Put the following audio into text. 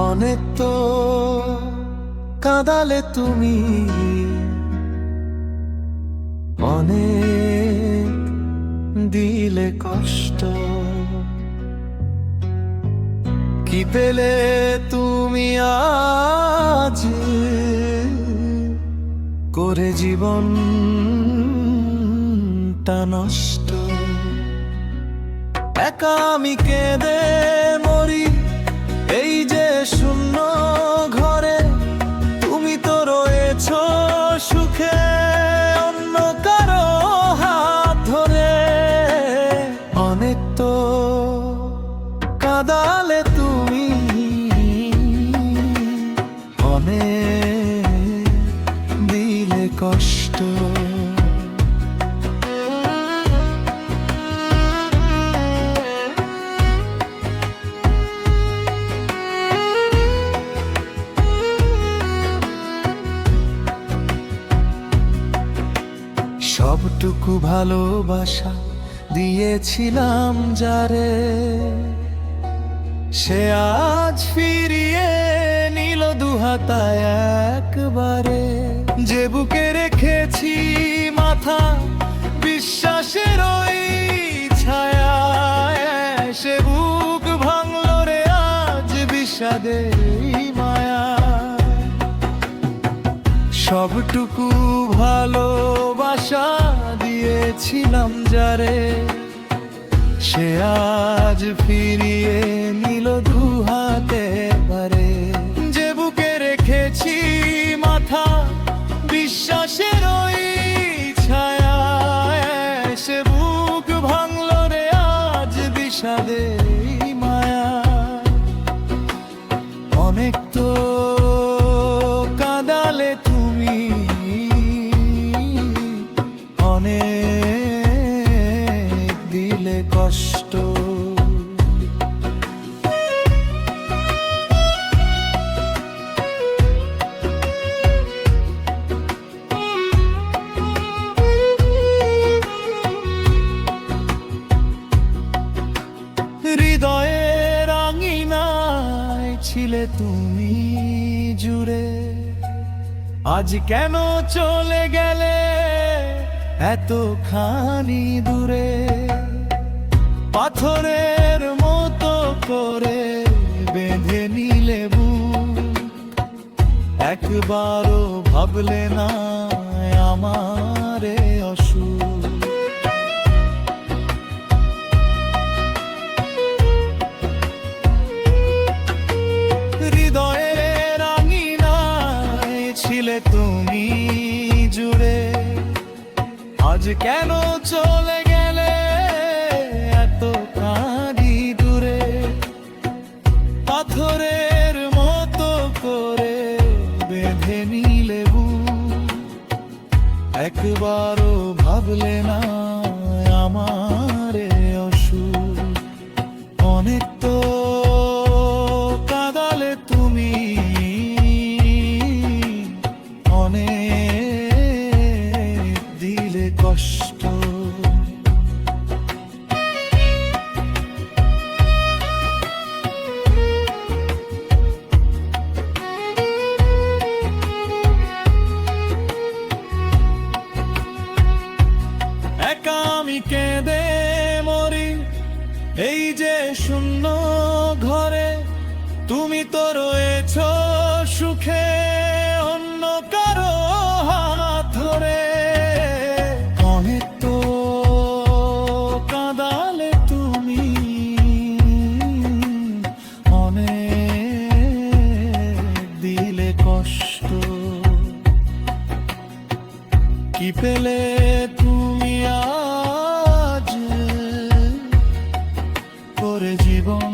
অনেক তো কাঁদালে তুমি, অনেক দিলে কষ্ট। কি পেলে তুমি আজ করে জীবনটা নষ্ট? একা আমি কেঁদে মরি এই যে শূন্য ঘরে, তুমি তো রয়েছো সুখে অন্য কারো হাত ধরে। অনেক তো কাঁদালে তুমি, অনেক দিলে কষ্ট। সবটুকু ভালোবাসা দিয়েছিলাম যারে, সে আজ ফিরিয়ে নিল দুহাতায় একবারে। যে বুকে রেখেছি মাথা বিশ্বাসের ওই ছায়ায়, সে বুক ভাঙল রে আজ বিষাদের মায়া। সবটুকু ভালোবাসা দিয়েছিলাম যারে, সে আজ ফিরিয়ে নিল দুহাতে পারে। যে বুকে রেখেছি মাথা বিশ্বাসের ওই ছায়ায়, সে বুক ভাঙল রে আজ বিষাদের মায়া। অনেক তো কাঁদালে তুমি, অনেক দিলে কষ্ট। হৃদয়ের আঙিনায় ছিলে তুমি জুড়ে, আজ কেন চলে গেলে এতখানি দূরে? পাথরের মতো করে বেঁধে নিলে বুক, একবারও ভাবলে না আমারে অসুখ। হৃদয়ের আঙিনায় ছিলে তুমি জুড়ে, আজ কেন চলে গেলে এতখানি দূরে? পাথরের মতো করে বেঁধে নিলে বুক, একবারও ভাবলে না আমারে অসুখ। অনেক তো কাঁদালে তুমি, অনেক দিলে কষ্ট। একা আমি কেঁদে মরি এই যে শূন্য ঘরে, তুমি তো রয়েছো সুখে অন্য কারো হাত ধরে। অনেক তো কাঁদালে তুমি, অনেক দিলে কষ্ট। কি পেলে তুমি আজ করে জীবন